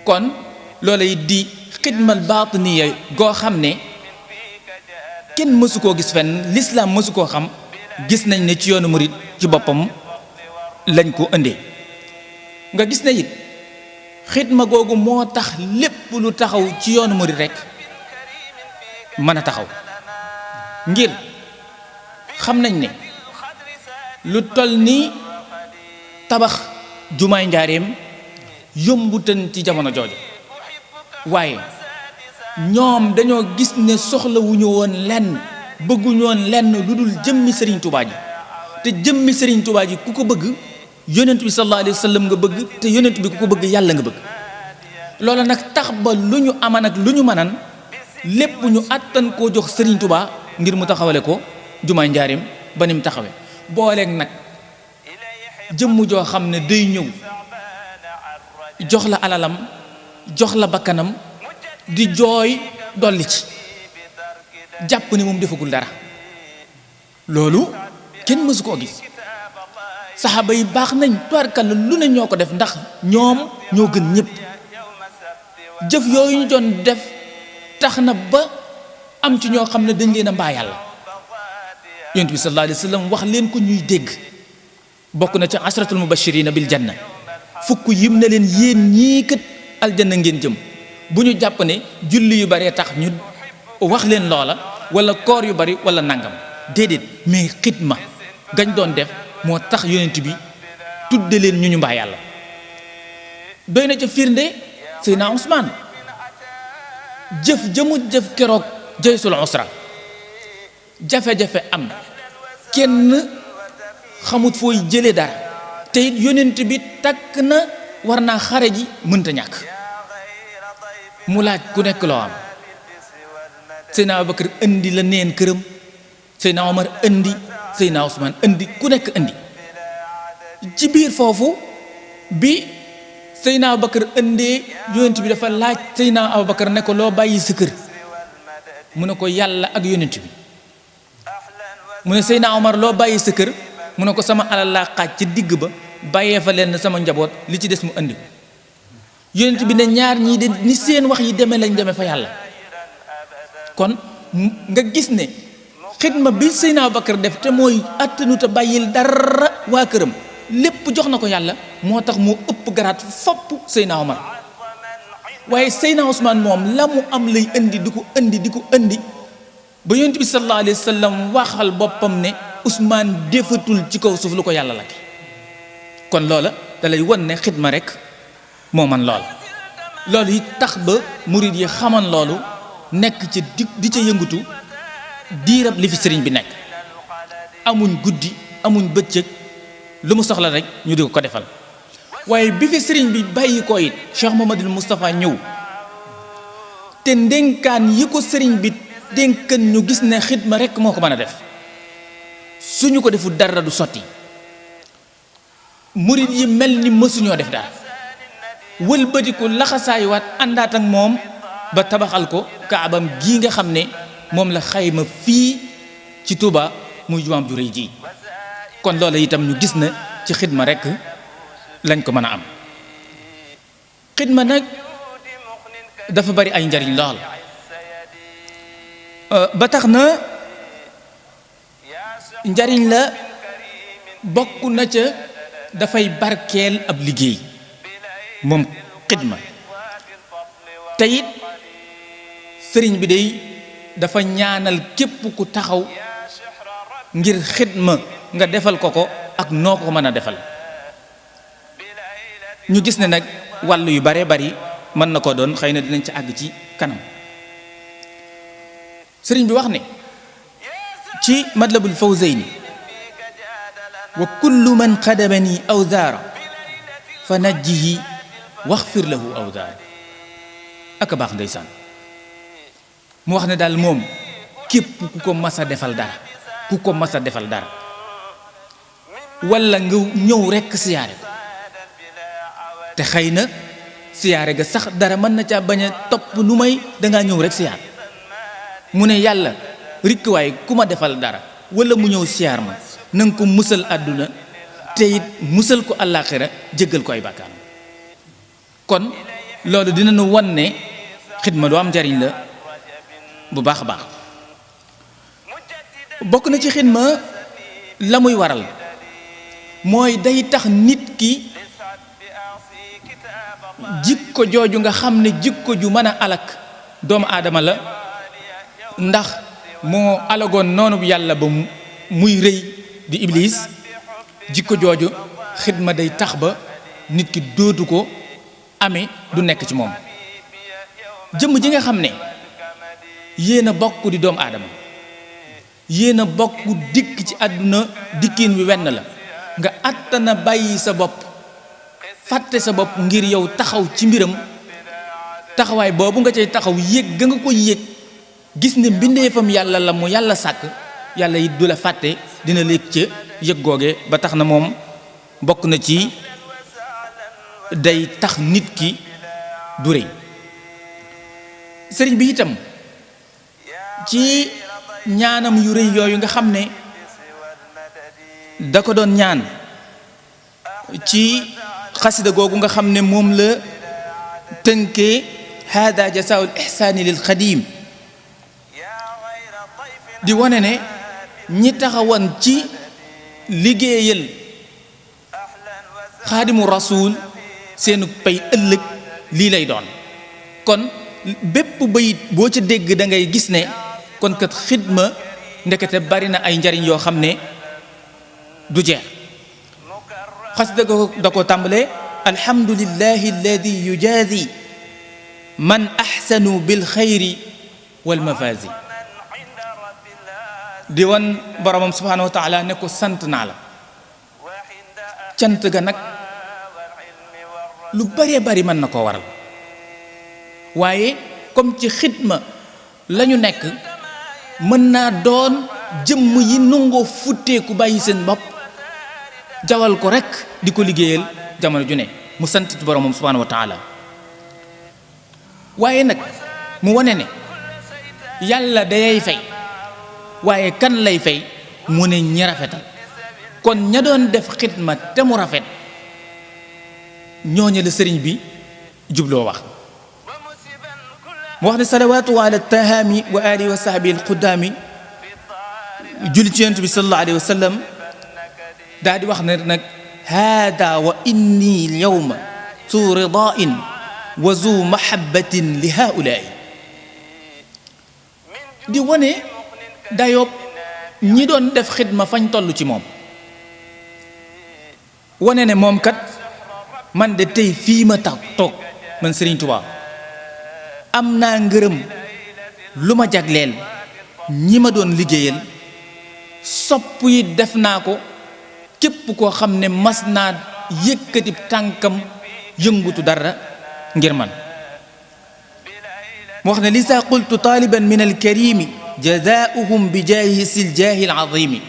kon loola it di xidmal baatiniya goo xam ne kenn mësu koo gis fenn lislaam mësu koo xam gis nañ ne ci yoonu murit ci boppam lañ ko indee nga gis ne it xidma googu moo tax lépp lu taxaw ci yoonu murit rek mën a taxaw ngir xam nañ ne lu toll ni tabax jumaay njaareem yombutan ci jamono jooju waaye ñoom dañoo gis ne soxlawuñu woon lenn bëgguñu woon lenn lu dul jëmmi Serigne Touba ji te jëmmi Serigne Touba ji ku ko bëgg yonent bi sallallahu alayhi wa sallam nga bëgg te yonent bi ku ko bëgg yàlla nga bëgg loola nag tax ba lu ñu aman ak lu ñu mënan lépp ñu àttan koo jox Serigne Touba ngir mu taxawale ko jumaay njaareem ba ni mu taxawee booleeg nag jëmm joo xam ne day ñëw jox la alalam jox la bakkanam di jooy dolli ci jàpp ni moom defagul dara loolu kenn mësu koo gis saxaaba yi baax nañ tubaarkalla lu ne ñoo ko def ndax ñoom ñoo gën ñëpp jëf yooyu ñu doon def tax na ba am ci ñoo xam ne dañ leen a mbaa yàlla yonent bi sallallahu alayhi wa sallam wax leen ko ñuy dégg bokk na ci asratul mubashirina bil janna fukk yim na leen yéen ñii kat aljanna ngeen jëm bu ñu jàpp ne julli yu baree tax ñu wax leen loola wala koor yu bari wala nangam déedéet mais xidma gañ doon def moo tax yonent bi tudde leen ñu mbaa yàlla doy na ca firnde Seydina Ousmane jëf jëmu jëf keroog jaysul usra jafe-jafe am kenn xamut fooy jële dara te it yonent bi takk na war naa xare ji mënta ñàkk mu laaj ku nekk loo am Seydina Abubakar indi la neen këram Seydina Omar indi Seydina Ousmane indi ku nekk indi ci biir foofu bi Seydina Abubakar indee yonent bi dafa laaj Seydina Abubakar ne ko loo bàyyi sa kër mu ne ko yàlla ak yonent bi mu ne Seydina Omar loo bàyyi sa kër mu ne ko sama alal laa xaaj ci digg ba bàyyee fa leen sama njaboot li ci des mu andi yonent bi ne ñaar ñii de ni seen wax yi demee lañ demee fa yàlla kon nga gis ne xidma bi Seydina Abubakar def te mooy attanu te bàyyil dara waa këram lépp jox na ko yàlla moo tax mu ëpp garaat fopp Seydina Omar waaye Seydina Ousmane moom la mu am lay indi di ko indi ba yonent bi sallallahu alayhi wa sallam waxal boppam ne Ousmane defatul ci kaw suuf lu ko yàlla lakk kon loola da lay wan ne xidma rek moo man loolu it tax ba murid yi xaman loolu nekk ci di ca yëngutu diirab li fi sëriñ bi nekk amuñ guddi amuñ bëccëg lu mu soxla rek ñu di ko defal waaye bi fi sëriñ bi bàyyi ko it Cheikh Mouhamadoul Moustapha ñëw te ndénkaan yi ko sëriñ bi dénkan ñu gis ne xidma rek moo ko mën a def suñu ko deful dara du sotti murid yi mel ni mësuñoo def dara wëlbatiku laxasaayuwaat àndaat ak moom ba tabaxal ko kaabam gii nga xam ne moom la xayma fii ci Touba muy jumaam ju rëy ji kon loola itam ñu gis na ci xidma rek lañ ko mën a am xidma nag dafa bari ay njariñ lool ba tax na njariñ la bokk na ca dafay barkeel ab liggéey moom xidma te it sëriñ bi day dafa ñaanal képp ku taxaw ngir xidma nga defal ko ak noo ko mën a defal ñu gis ne nag wàll yu bare bari mën na ko doon xëy na dinañ ci àgg ci kanam sëriñ bi wax ne ci Matlabul Fawzayni wa kullu man xadamani awzaara fa najjihi waxfir lahu awzaara ak a baax ndeysaan mu wax ne daal moom képp ku ko mas a defal dara walla nga ñëw rekk siyaare ko te xëy na siyaare ga sax dara mën na caa bañ a topp lu may dangaa ñëw rekk siyaare mu ne yàlla rikk waaye ku ma defal dara walla mu ñëw siyaar ma na nga ko musal àdduna te it musal ko àllaaxira jéggal ko ay bàkkaar kon loolu dina nu won ne xidma lu am njariñ la bu baax a baax. bokk na ci xidma la muy waral mooy day tax nit ki jikko jooju nga xam ne jikko ju mën a alak doomu aadama la, ndax moo alagoon noonu yàlla ba muy rëy di iblis. jikko jooju xidma day tax ba nit ki dootu ko amee, du nekk ci moom. jëmm ji nga xam ne yéen a bokk di doomu aadama, yéen a bokk dikk ci àdduna, dikkiin wi wenn la, nga àttana bàyyi sa bopp, fàtte sa bopp ngir yow taxaw ci mbiram, taxawaay boobu nga cay taxaw yëg ga nga ko yëg, gis ne mbindeefam yàlla la mu yàlla sàkk, yàlla it du la fàtte, dina léeg ca yëg googe. ba tax na moom bokk na ci day tax nit ki du rëy. sëriñ bi itam ci ñaanam yu rëy yooyu nga xam ne da ko doon ñaan ci xasida googu nga xam ne moom la tënkee hada jasaa'ul ihsaani lil xadiim, di wane ne ñi taxawoon ci liggéeyal xaadimu rasuul seenu pay ëllëg lii lay doon. kon bépp bayit boo ca dégg da ngay gis ne kon kat xidma ndekete bari na ay njariñ yoo xam ne du jeex. xasida da ko tàmbalee alhamdulillahi alladi yujaadi man axsanu bil xayri wal mafaasi, di wan boromam subhanahu wa taala ne ko sant naa la. cant ga nag lu bëree bari mën na koo waral, waaye comme ci xidma la ñu nekk, mën naa doon jëmm yi nungoo futteeku bàyyi seen bopp jawal ko rek di ko liggéeyal jamono ju ne, mu sant ci boromam subhanahu wa taala. waaye nag mu wane ne yàlla dayay fay, waaye kan lay fay? mu ne ñi rafetal. kon ña doon def xidma te mu rafet, ñooñu la sëriñ bi jubloo wax. mu wax ne salawaatu ala tahaami wa alihi wa sahbihi alqudaami, julli ci yonent bi sallallahu alayhi wa sallam, daa di wax ne nag haada wa inni alyawma zu ridain wa zu mahabbatin li haulaai, di wane dayoob ñi doon def xidma fañ toll ci moom, wane ne moom kat man de tey fii ma tax toog man Serigne Touba am naa ngërëm lu ma jagleel ñi ma doon liggéeyal, sopp yi def naa ko képp koo xam ne mas naa yëkkati tànkam yëngutu dara ngir man. mu wax ne lisa qultu taliban min alkarimi jazaauhum bi jaahi sil jaahi alazimi,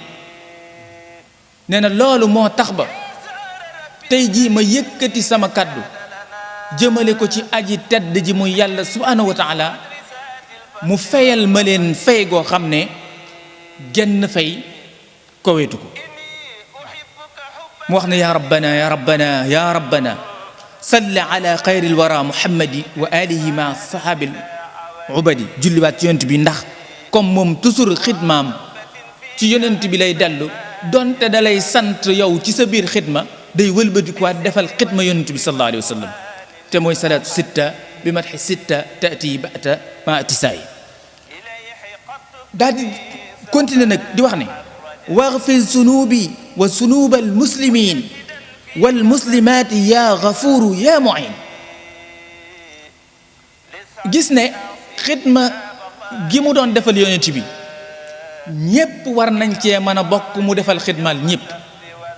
nee na loolu moo tax ba tey jii ma yëkkati sama kaddu jëmale ko ci aji tedd ji muy yàlla subhanahu wa taala, mu fayal ma leen fay goo xam ne genn fay koweetu ko. mu wax ne ya rabbana ya rabbana ya rabbana salli ala xayril wara muhammadi wa alihi ma sahabil ubadi, julliwaat ci yonent bi, ndax comme moom toujours xidmaam ci yonent bi lay dellu, donte da lay sant yow ci sa biir xidma, day wëlbatikuwaat defal xidma yonent bi sallallahu alayhi wa sallam, te mooy salaatu sitta bi matxi sitta taati bata ma atisaay. daal di continuer nag di wax ne waxfir sunubi wa sunuba almuslimin walmuslimaati ya gafuuru ya muin. gis ne xidma gi mu doon defal yonent bi ñépp war nañ cee mën a bokk mu defal xidmaal ñépp,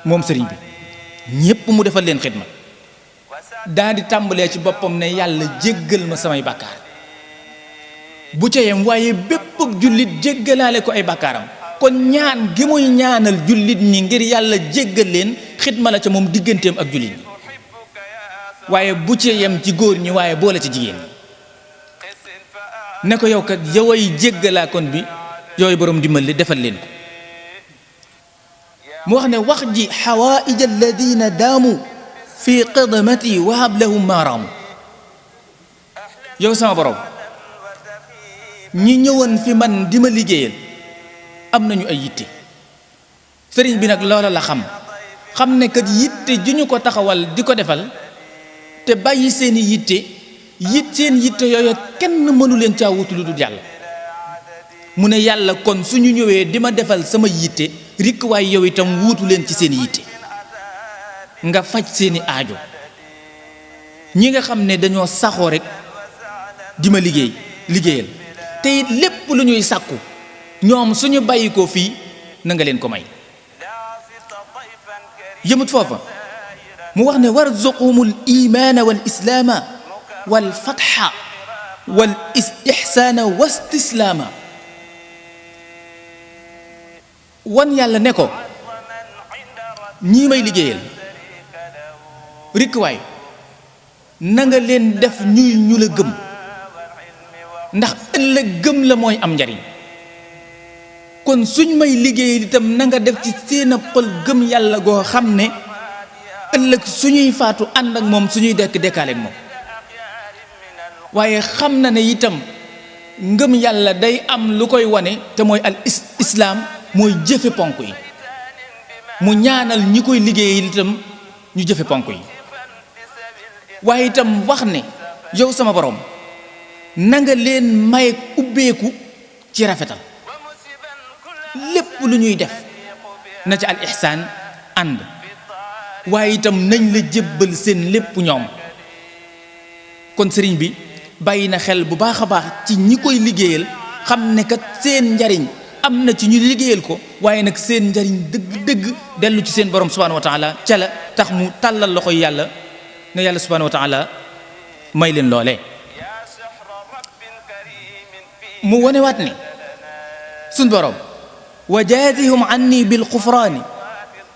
moom sëriñ bi ñépp mu defal leen xidma. daa di tàmbalee ci boppam ne yàlla jéggal ma samay bàkkaar, bu ca yem waaye bépp jullit jéggalaale ko ay bàkkaaram. kon ñaan gi muy ñaanal jullit ñi ngir yàlla jéggal leen xidma la ca moom digganteem ak jullit ñi, waaye bu ca yem ci góor ñi waaye boole ci jigéen ñi, ne ko yow kat yoway jéggalaa kon bi yooyu borom dimbali defal leen ko. mu wax ne wax ji xawaaij alladina daamu fi qidmati wahab lahum maaraamu, yow sama borom ñi ñëwoon fi man di ma liggéeyal am nañu ay yitte sëriñ bi nag loola la xam ne kat yitte ju ñu ko taxawal di ko defal te bàyyi seeni yitte seen yitte yooyu kenn mënu leen caa wutu lu dul yàlla mu ne yàlla kon suñu ñëwee di ma defal sama yitte rikk waaye yow itam wuutu leen ci seen yitte nga faj seeni aajo ñi nga xam ne dañoo saxoo rek di ma liggéeyal te it lépp lu ñuy sàkku ñoom suñu bàyyi ko fii na nga leen ko may yëmut foofa mu wax ne warzuqhumul imaana wal islaama wal fatha wal ihsaana wastislaama wan yàlla ne ko ñii may liggéeyal rikk waay na nga leen def ñuy ñu la gëm ndax ëllëg gëm la mooy am njariñ kon suñ may liggéeyal itam na nga def ci seen xol gëm yàlla goo xam ne ëllëg suñuy faatu ànd ak moom suñuy dekkaaleek moom waaye xam na ne itam ngëm yàlla day am lu koy wane te mooy al islaam mooy jëfe ponk yi mu ñaanal ñi koy liggéeyal itam ñu jëfe ponk yi waaye itam wax ne yow sama borom na nga leen may ubbeeku ci rafetal lépp lu ñuy def na ci al ihsaan ànd waaye itam nañ la jébbal seen lépp ñoom kon sëriñ bi bàyyi na xel bu baax a baax ci ñi koy liggéeyal xam ne kat seen njariñ am na ci ñu liggéeyal ko waaye nag seen njariñ dëgg-dëgg dellu ci seen borom subhanahu wa taala ca la tax mu tàllal loxoy yàlla ne yàlla subhanahu wa taala may leen loolee mu wonewaat ne suñ borom wa jaazihum anni bil xufraani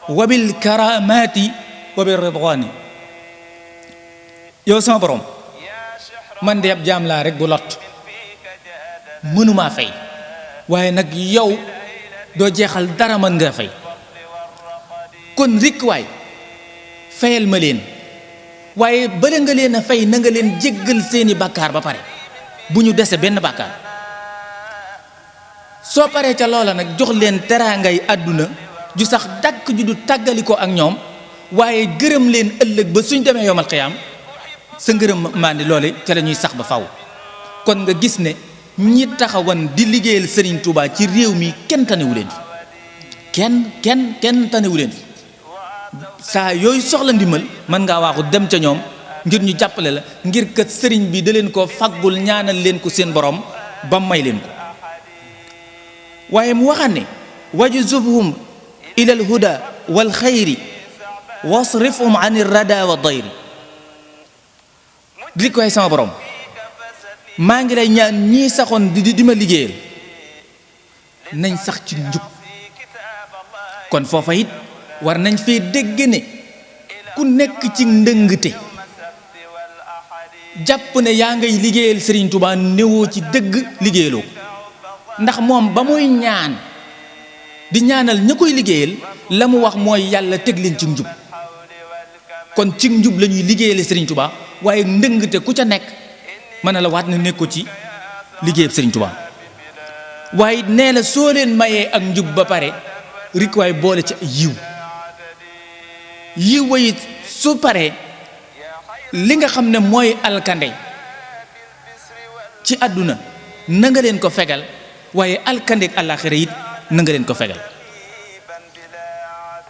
wa bil karamaati wa bil ridwaani yow sama borom man de ab jaam laa rek bu lot mënumaa fay waaye nag yow doo jeexal dara mën nga fay kon rikk waay fayal ma leen waaye bala nga leen a fay na nga leen jéggal seeni bàkkaar ba pare bu ñu dese benn bàkkaar soo paree ca loola nag jox leen teraangay àdduna ju sax dàkk ju du tàggali ko ak ñoom waaye gërëm leen ëllëg ba suñ demee yowmal xiyaam sa ngërëm maandi loole ca la ñuy sax ba faw kon nga gis ne ñi taxawan di liggéeyal Serigne Touba ci réew mi kenn tanewu leen fi kenn tanewu leen fi saa yooyu soxla ndimbal mën ngaa waaxu dem ca ñoom ngir ñu jàppale la ngir kat sëriñ bi da leen ko faggul ñaanal leen ko seen borom ba may leen ko waaye mu waxaan ne wajzubhum ila al huda wal xayri wasrifhum an irrada wa dayri di koy sama borom maa ngi lay ñaan ñii saxoon di ma liggéeyal nañ sax ci njub kon foofa it war nañ fee dégg ne ku nekk ci ndëngte jàpp ne yaa ngay liggéeyal Serigne Touba newoo ci dëgg liggéeyaloo ndax moom ba muy ñaan di ñaanal ña koy liggéeyal la mu wax mooy yàlla teg leen ci njub kon ci njub la ñuy liggéeyale Serigne Touba waaye ndëngte ku ca nekk mën na la waat ne nekko ci liggéeyab Serigne Touba waaye nee la soo leen mayee ak njub ba pare rik waay boole ci yiw way su paree li nga xam ne mooy alkande ci àdduna na nga leen ko fegal waaye alkande ak àllaaxira it na nga leen ko fegal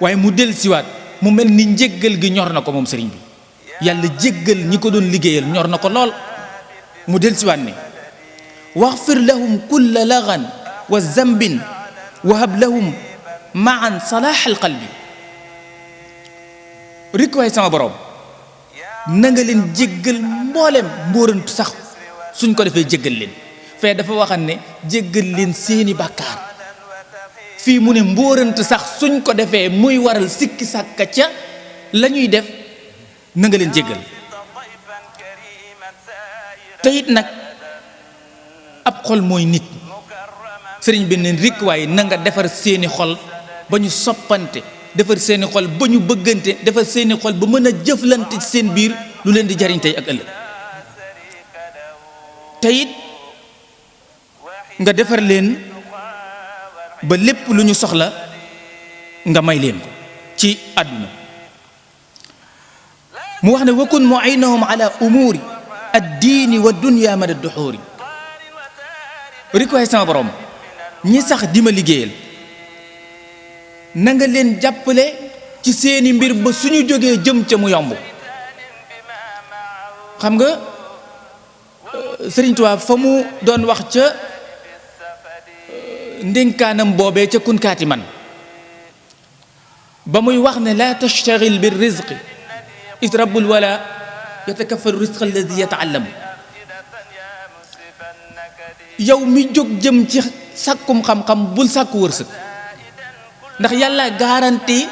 waaye mu del siwaat mu mel ni njéggal gi ñor na ko moom sëriñ bi yàlla jéggal ñi ko doon liggéeyal ñor na ko lool mu del siwaat ne waxfir lahum kulla lagan wa zambin wa hab lahum maan salaax al qalbi rik waay sama borom na nga leen jéggal mboolem mbóorantu sax suñ ko defee jéggal leen fee dafa waxan ne jéggal leen seeni bàkkaar fii mu ne mbóorant sax suñ ko defee muy waral sikki sàkka ca la ñuy def na nga leen jéggal te it nag ab xol mooy nit sëriñ bi ne rikk waaye na nga defar seeni xol ba ñu soppante defar seeni xol ba ñu bëggante defar seeni xol ba mën a jëflante ci seen biir lu leen di jariñ tey ak ëllëg te it nga defar leen ba lépp lu ñu soxla nga may leen ko ci àdduna. mu wax ne wakun mu'inahum ala umuri ad-diini wa dunya mada duxuuri. rikoy sama borom ñi sax di ma liggéeyal na nga leen jàppale ci seeni mbir ba suñu jógee jëm ca mu yomb. xam nga Sëriñ Tuubaa fa mu doon wax ca ndénkaanam boobee ca kunkaati man ba muy wax ne laa tashtagil bir rizqi is rabbul wala yatakaffaru rizqa alladi yataallam. yow mi jóg jëm ci sàkkum xam-xam bul sàkku wërsëg ndax yàlla garanti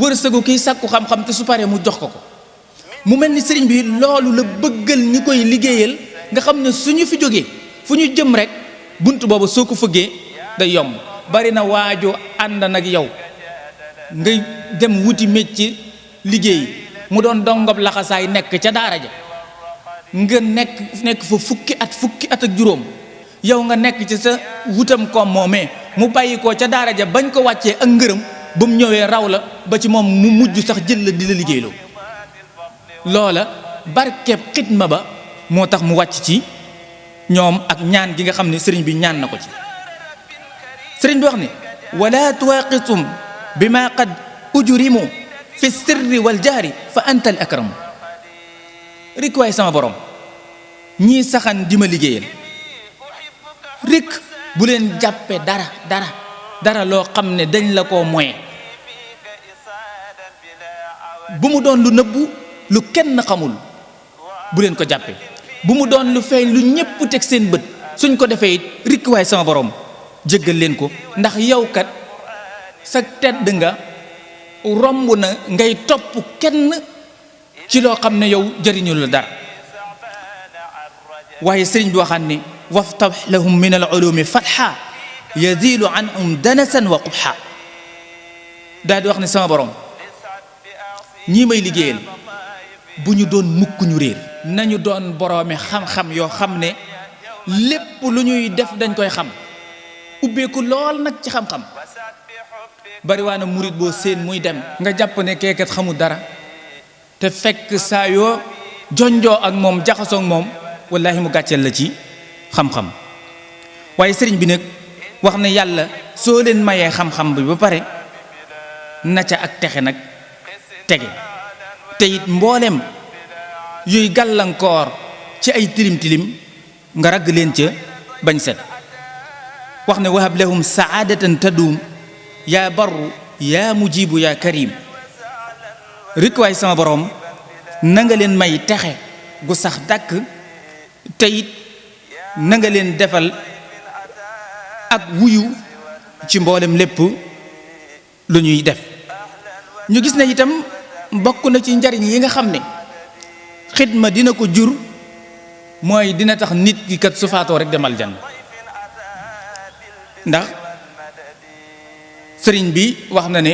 wërsëgu kiy sàkku xam-xam te su paree mu jox ko ko. mu mel ni sëriñ bi loolu la bëggal ñi koy liggéeyal nga xam ne suñu fi jógee fu ñu jëm rek bunt boobu soo ko fëggee day yomb. bari na waajoo ànd nag yow ngay dem wuti métier liggéey mu doon dongob laxasaay nekk ca daara ja nga nekk fa fukki at ak juróom yow nga nekk ci sa wutam koom moomee mu bàyyi ko ca daara ja bañ ko wàccee ak ngërëm ba mu ñëwee raw la ba ci moom mu mujj sax jël la di la liggéeyloo. loola barkeb xidma ba moo tax mu wàcc ci ñoom ak ñaan gi nga xam ne sëriñ bi ñaan na ko ci. sëriñ bi wax ne wala tuwaqitum bima qad ujrimu fi sirri wal jahri fa anta al akramu. rik waay sama borom ñii saxan di ma liggéeyal rik bu leen jàppe dara loo xam ne dañ la koo moye. bu mu doon lu nëbbu lu kenn xamul bu leen ko jàppe bu mu doon lu feeñ lu ñépp teg seen bët suñ ko defee it rik waay sama borom jéggal leen ko ndax yow kat sa tedd nga romb na ngay topp kenn ci loo xam ne yow jëriñu la dara. waaye sëriñ bi waxaan ne waftab lahum min al ulumi fatha yazilu anhum danasan wa qubha. daal di wax ne sama borom ñii may liggéeyal bu ñu doon mukk ñu réer nañu doon boroomi xam-xam yoo xam ne lépp lu ñuy def dañ koy xam ubbeeku lool nag ci xam-xam. bariwaana murit boo seen muy dem nga jàpp ne keekat xamul dara te fekk saa yoo jonjoo ak moom jaxasoo ak moom wallaahi mu gàcceel la ci xam-xam. waaye sëriñ bi nag wax ne yàlla soo leen mayee xam-xam bi ba pare na ca ak texe nag tege te it mboolem yuy gàllankoor ci ay tilim-tilim nga ragg leen ca bañ set. wax ne wahab lahum saadatan tadum yaa barru yaa mujibu yaa karim. rik waay sama borom na nga leen may texe gu sax dàkk te it na nga leen defal ak wuyu ci mboolem lépp lu ñuy def. ñu gis ne itam bokk na ci njariñ yi nga xam ne xidma dina ko jur mooy dina tax nit ki kat su faatoo rek demal jann. ndax sëriñ bi wax na ne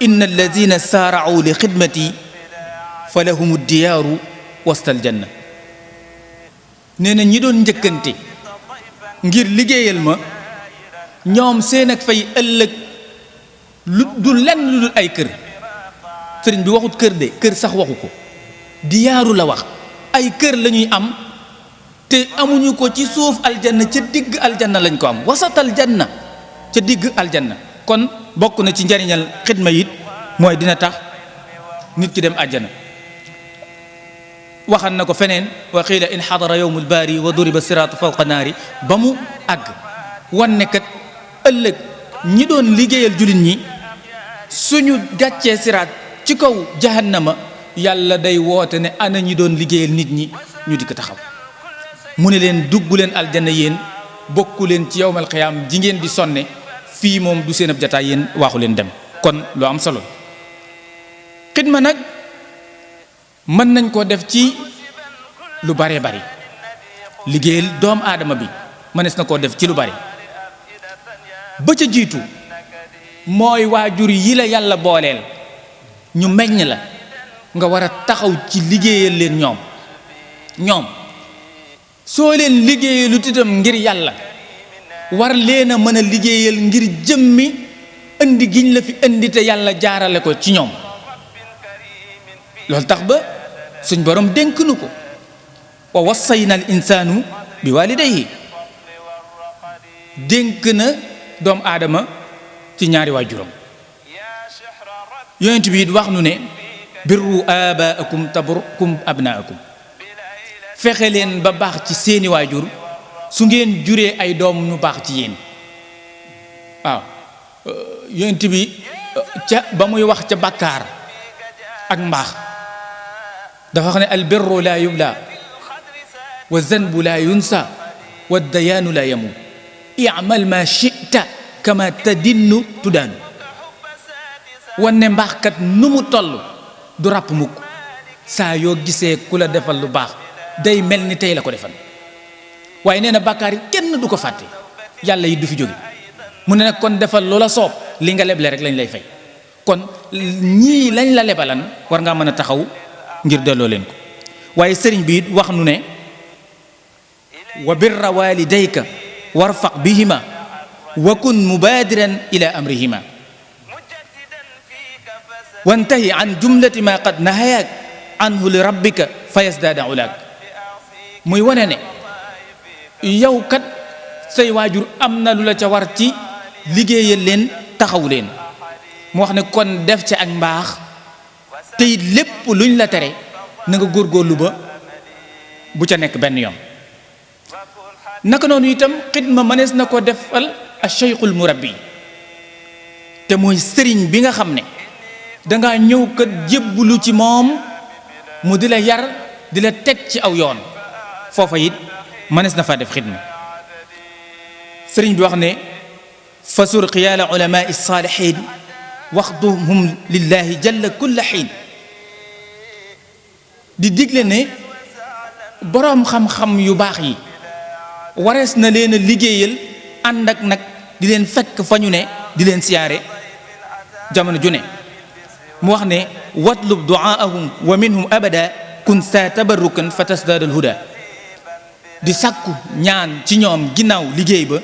inna alladina saara'u li xidmati fa lahumu diyaaru wastal janna. nee na ñi doon njëkkante ngir liggéeyal ma ñoom seen ak fay ëllëg lu du lenn lu dul ay kër. sëriñ bi waxut kër de kër sax waxu ko diyaaru la wax ay kër la ñuy am te amuñu ko ci suuf aljanna ca digg aljanna lañ ko am wasatal janna ca digg aljanna. kon bokk na ci njariñal xidma it mooy dina tax nit ki dem àjjana. waxan na ko feneen wa qiila in xadara yowmul baari wa duriba siraatu fawqa naari ba mu àgg wan ne kat ëllëg ñi doon liggéeyal jullit ñi suñu gàccee siraat ci kaw jahannama yàlla day woote ne ana ñi doon liggéeyal nit ñi ñu di ko taxaw mu ne leen dugg leen aljanna yéen bokku leen ci yowmal qiyaam ji ngeen di sonne fii moom du seen ab jataay yéen waaxu leen dem. kon loo am solo xidma nag mën nañ koo def ci lu bare bari liggéeyal doomu aadama bi mënees na koo def ci lu bari ba ca jiitu mooy waajur yi la yàlla booleel ñu meññ la nga war a taxaw ci liggéeyal leen ñoom soo leen liggéeyalu titam ngir yàlla war leen a mën a liggéeyal ngir jëmmi indi giñ la fi indi te yàlla jaarale ko ci ñoom. loolu tax ba suñ borom dénk nu ko wa wassayna al insaanu bi walidayhi, dénk na doomu aadama ci ñaari waajuram. yonent bi it wax nu ne birru abaakum taburkum abnaakum, fexe leen ba baax ci seeni waajur su ngeen juree ay doom ñu baax ci yéen. waaw yonent bi ca ba muy wax ca bàkkaar ak mbaax dafa wax ne al birru laa yubla wa zanbu laa yunsa wa dayaanu laa yamu i'mal ma shi'ta kama tadinnu tudaanu. wanne mbaax kat nu mu toll du ràpp mukk, saa yoo gisee ku la defal lu baax day mel ni tey la ko defal. waaye nee na bàkkaar yi kenn du ko fàtte, yàlla yi du fi jóge. mu ne nag kon defal loola soob, li nga leble rek lañ lay fay. kon ñii lañ la lebalan war ngaa mën a taxaw ngir delloo leen ko. waaye sëriñ bi it wax nu ne wa birra walidayka warfaq bihima wa kun mubadiran ila amrihima wantahi an jumlati ma qad nahayak anhu li rabbika fa yasdaada ulaak. muy wane ne yow kat say waajur am na lu la ca war ci liggéeyal leen taxaw leen. mu wax ne kon def ca ak mbaax te it lépp luñ la tere na nga góorgóorlu ba bu ca nekk benn yoon. naka noonu itam xidma mënees na ko defal a cheikhul murabbi, te mooy sëriñ bi nga xam ne dangaa ñëw kat jébbulu ci moom mu di la yar di la teg ci aw yoon. foofa it mënees na faa def xidma. sëriñ bi wax ne fasur xiyaala ulamai saalihin waxduhum lillahi jalla kulla xiin, di digle ne boroom xam-xam yu baax yi warees na leen a liggéeyal ànd ak nag di leen fekk fa ñu ne di leen siyaare jamono ju ne. mu wax ne watlub duaahum wa minhum abada kun sa tabarrukan fa tasdaadal huda, di sàkku ñaan ci ñoom ginnaaw liggéey ba,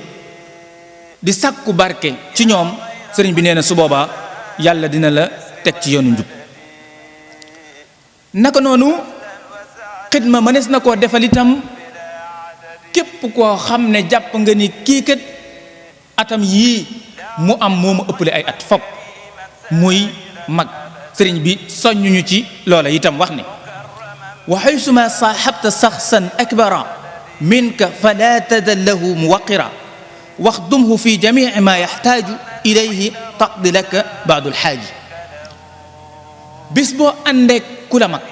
di sàkku barke ci ñoom. sëriñ bi nee na su boobaa yàlla dina la teg ci yoonu njub. naka noonu xidma mënees na koo defal itam képp koo xam ne jàpp nga ni kii kat atam yii mu am moo ma ëppale ay at fop muy mag. sëriñ bi soññuñu ci loola itam wax ne wa haysuma saaxabta saxsan akbara minka fala tadal lahu muwaqira waxdumhu fi jamici ma yaxtaaju ilayhi taqdi laka baadul xaaji. bis boo àndeek ku la mag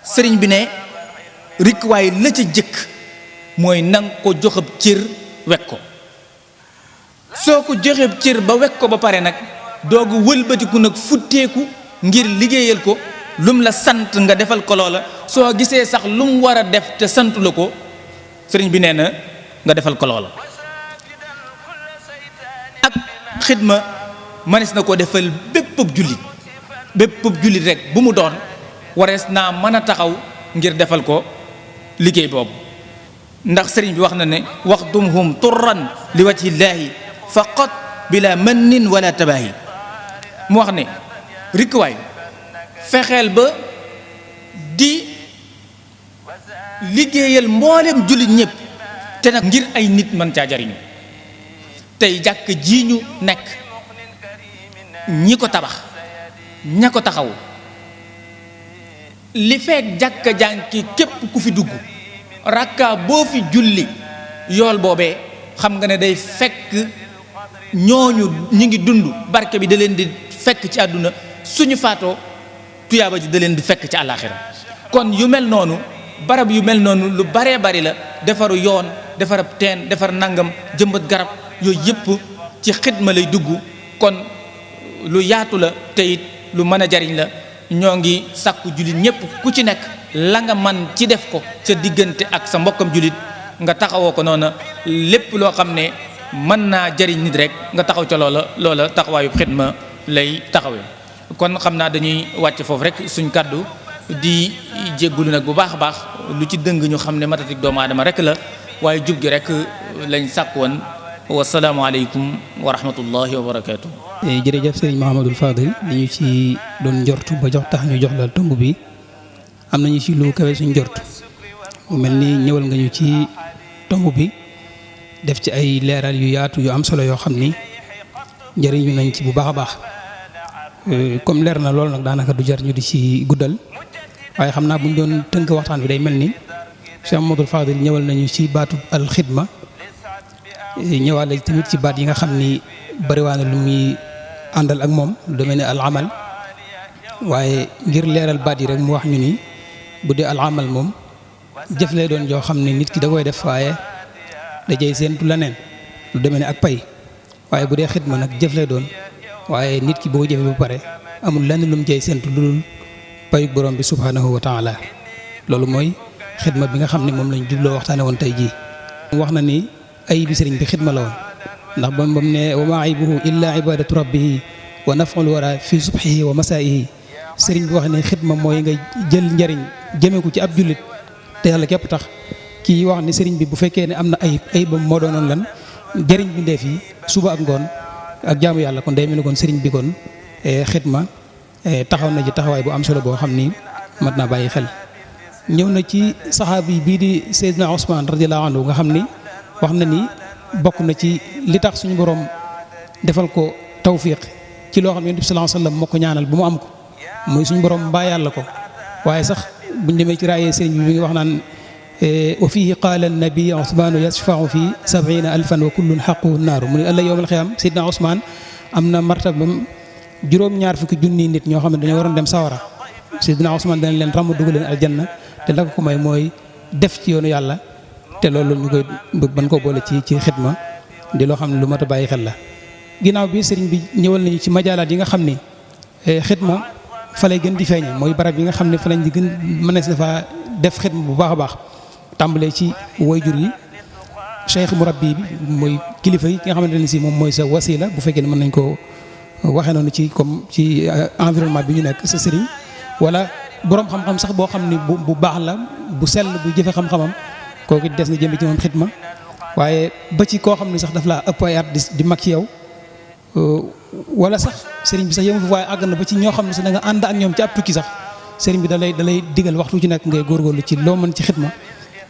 sëriñ bi ne rik waaye la ca jëkk mooy nang ko joxab cër wekk ko. soo ko joxeb cër ba wekk ko ba pare nag doogu wëlbatiku nag futteeku ngir liggéeyal ko, lum la sant nga defal ko loola. soo gisee sax lum war a def te santu la ko sëriñ bi nee na nga defal ko loola. ak xidma mënees na ko defal béppub jullit rek bu mu doon warees naa mën a taxaw ngir defal ko liggéey boobu. ndax sëriñ bi wax na ne waxdumhum turran li wajhillaahi faqat bila mannin wala tabaahi. mu wax ne rikkuwaay fexeel ba di liggéeyal mboolem jullit ñëpp te nag ngir ay nit mën caa jariñu. tey jàkk ji ñu nekk ñi ko tabax ña ko taxaw li fekk jàkka jànki képp ku fi dugg rakka boo fi julli yool boobee xam nga ne day fekk ñooñu ñi ngi dund, barke bi da leen di fekk ci àdduna, suñu faatoo tuyaaba ji da leen di fekk ci àllaaxira. kon yu mel noonu, barab yu mel noonu lu baree bari la. defaru yoon, defar teen, defar nangam, jëmbat garab, yooyu yëpp ci xidma lay dugg. kon lu yaatu la te it lu mën a jariñ la. ñoo ngi sàkku jullit ñëpp ku ci nekk la nga man ci def ko sa diggante ak sa mbokkam jullit nga taxawoo ko noona. lépp loo xam ne mën naa jariñ nit rek nga taxaw ca loola taxawaayu xidma lay taxawee. kon xam naa dañuy wàcc foofu rek suñ kàddu di jéggulu nag bu baax a baax lu ci dëng ñu xam ne matatik doomu aadama rek la waaye jub gi rek lañ sàkk woon wasalaamualeykum wa rahmatullahi wa barakaatu. jërëjëf sëriñ Mouhamadul Fadil li ñu ci doon njortu ba jox tax ñu jox la tomb bi am nañu ci lu kawe suñ njort mu mel ni ñëwal nga ñu ci tomb bi def ci ay leeral yu yaatu yu am solo yoo xam ni njëriñu nañ ci bu baax a baax comme leer na loolu nag daanaka du jar ñu di ci guddal waaye xam naa bu ñu doon tënk waxtaan bi day mel ni Cheikh Mouhamadul Fadil ñëwal nañu ci baatu alxidma ñëwaale tamit ci baat yi nga xam ni bariwaane lu muy àndal ak moom lu mel ne al amal waaye ngir leeral baat yi rek mu wax ñu ni bu dee al amal moom jëf lay doon joo xam ne nit ki da koy def waaye da jey seentu leneen lu demee ne ak pay waaye bu dee xidma nag jëf lay doon waaye nit ki boo jëfee ba pare amul lenn lu mu jey seentu lu dul payu borom bi subhanahu wa taala loolu mooy xidma bi nga xam ne moom lañ jubloo waxtaane woon tey jii wax na ni ay bi sëriñ bi xidma la woon ndax ba mu ne wa maa aybuhu illa ibadatu rabbihi wa naf'ul wara fi subhihi wa masaa'ihi sëriñ bi wax ne xidma mooy nga jël njariñ jëmee ko ci ab jullit te yàlla képp tax kii wax ne sëriñ bi bu fekkee ne am na ayibam moo doonoon lan jëriñ bi ndeef yi suba ak ngoon ak jaamu yàlla kon day mel ni kon sëriñ bi kon xidma taxaw na ci taxawaay bu am solo boo xam ni mat naa bàyyi xel ñëw na ci saxaabi bii di Seydina Ousmane radiyallahu anhu nga xam ni wax na ni bokk na ci li tax suñu borom defal ko tawfiq ci loo xam ne Yonent bi sallallahu alayhi wasallam moo ko ñaanal bu mu am ko muy suñu borom mbaa yàlla ko waaye sax buñ demee ci raayee sëriñ bi mi ngi wax naan wa fihi qaala an-nabi Ousmane yashfa'u fi 70,000 wa kullun haqquhu an-naaru mu ne ëllëg yawmal qiyaam Seydina Ousmane am na martabam juróom-ñaar fukki junni nit ñoo xam ne dañoo waroon dem sawara Seydina Ousmane dana leen ràmm dugal leen aljanna te la ko may mooy def ci yoonu yàlla te loolu ñu koy ban koo boole ci xidma di loo xam ne lu mat a bàyyi xel la ginnaaw bi sëriñ bi ñëwal nañu ci majaalaat yi nga xam ni xidma fa lay gën di feeñe mooy barab yi nga xam ne fa lañ di gën mënees dafa def xidma bu baax a baax tàmbalee ci wayjur yi cheikh murabbi bi mooy kilifa yi ki nga xamante ne si moom mooy sa wasila bu fekkee ne mën nañ ko waxee noonu ci comme ci environnement bi ñu nekk sa sëriñ wala boroom xam-xam sax boo xam ni bu baax la bu sell bu jëfe xam-xamam kooku des na jëmbi ci moom xidma waaye ba ci koo xam ne sax daf laa ëpp ay at di mag ci yow wala sax sëriñ bi sax yemu fi waaye àgg na ba ci ñoo xam ne sax da nga ànd ak ñoom ci ab tukki sax sëriñ bi da lay digal waxtu ci nekk ngay góorgóorlu ci loo mën ci xidma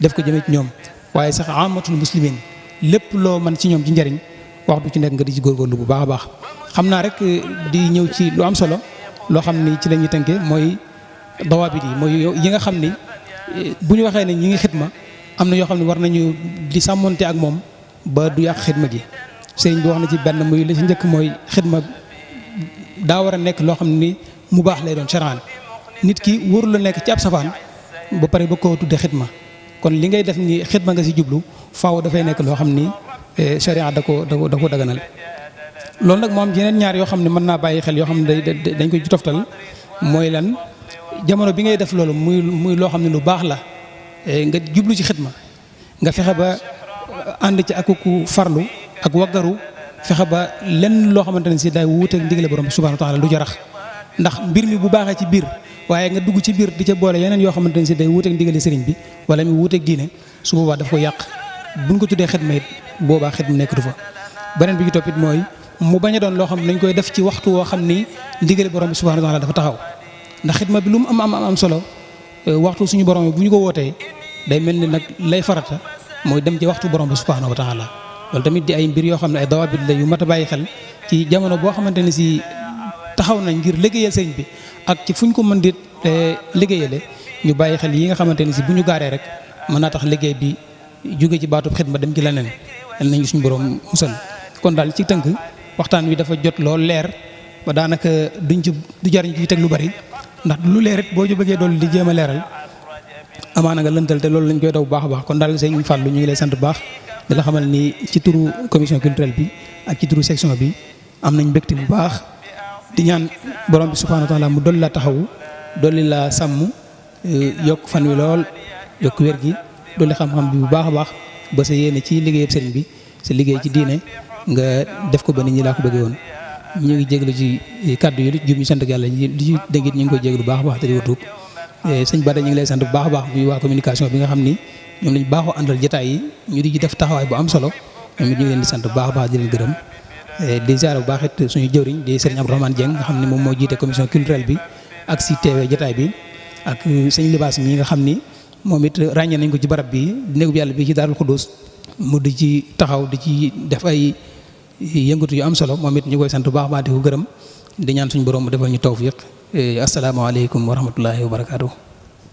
def ko jëmee ci ñoom waaye sax amatul muslimin lépp loo mën ci ñoom ci njariñ waxtu ci nekk nga di ci góorgóorlu bu baax a baax xam naa rek di ñëw ci lu am solo loo xam ni ci la ñuy tënkee mooy dawaabit yi mooy yi nga xam ni bu ñu waxee ne ñi ngi xidma am na yoo xam ne war nañu di sàmmonte ak moom ba du yàq xidma gi sëriñ bi wax na ci benn muy li ci njëkk mooy xidma daa war a nekk loo xam ni mu baax lay doon sharaan nit ki wóoru la nekk ci ab safaan ba pare ba koo tudde xidma kon li ngay def ni xidma nga si jublu faaw dafay nekk loo xam ni sharia da ko daganal loolu nag moo am yeneen ñaar yoo xam ne mën naa bàyyi xel yoo xam ne dañ koy toftal mooy lan jamono bi ngay def loolu muy loo xam ne lu baax la nga jublu ci xidma nga fexe ba ànd ci ak ku farlu ak waggaru fexe ba lenn loo xamante ne si day wuuteeg ndigale borom bi subhanahu wa taala lu jarax ndax mbir mi bu baaxee ci biir waaye nga dugg ci biir di ca boole yeneen yoo xamante ne si day wuuteeg ndigale sëriñ bi wala mi wuuteeg diine su boobaa daf ko yàq buñ ko tuddee xidma it boobaa xidma nekk du fa beneen bi ci toppit mooy mu bañ a doon loo xam ne dañ koy def ci waxtu woo xam ni ndigale borom bi subhanahu wa taala dafa taxaw ndax xidma bi lu mu am solo waxtu suñu borom bi bu ñu ko wootee day mel ni nag lay farata mooy dem ci waxtu borom bi subhanahu wa taala loolu tamit di ay mbir yoo xam ne ay dawaabit la yu mat a bàyyi xel ci jamono boo xamante ne si taxaw nañ ngir liggéeyal sëriñ bi ak ci fu ñu ko mën di liggéeyale ñu bàyyi xel yi nga xamante ne si bu ñu gaaree rek mën naa tax liggéey bi jóge ci baatub xidma dem ci leneen yal nañu suñu borom musal kon daal ci tënk waxtaan wi dafa jot lool leer ba daanaka duñ ci du jar ñu ci teg lu bari ndax lu leer it boo ci bëggee dool di jéem a leeral amaana nga lëntal te loolu lañ koy daw bu baax a baax kon daal sëñ Fallou ñu ngi lay sant bu baax di la xamal ni ci turu commission culturelle bi ak ci turu section bi am nañ mbégte bu baax di ñaan borom bi subhanahu wa taala mu dolli la taxawu dolli la sàmm yokk fan wi lool yokk wér gi dolli xam-xam bi bu baax a baax ba sa yéene ci liggéeyab sëriñ bi sa liggéey ci diine nga def ko ba nit ñi laa ko bëggee woon ñu ngi jéglu ci kàddu yi jub ñu sant yàlla di ci dégg ñu ngi koy jéglu bu baax a baax te di ko tuub sëñ Bada ñu ngi lay sant bu baax a baax muy waa communication bi nga xam ni ñoom lañ baaxoo àndal jotaay yi ñu di ci def taxawaay bu am solo ñoom it ñu ngi leen di sant bu baax a baax di leen gërëm di ziar bu baax it suñu jëwriñ di sëriñ Abdourahmane Dieng nga xam ne moom moo jiite commission culturelle bi ak si teewee jotaay bi ak sëñ Libaas mi nga xam ni moom it ràññee nañ ko ci barab bi néegu yàlla bi ci Daarul Xuddus mu di ci taxaw di ci def ay yëngatu yu am solo moom it ñu koy sant bu baax a baax di ko gërëm di ñaan suñu borom mu defal ñu tawfiq asalaamaaleykum wa rahmatullahi wa barakaatu.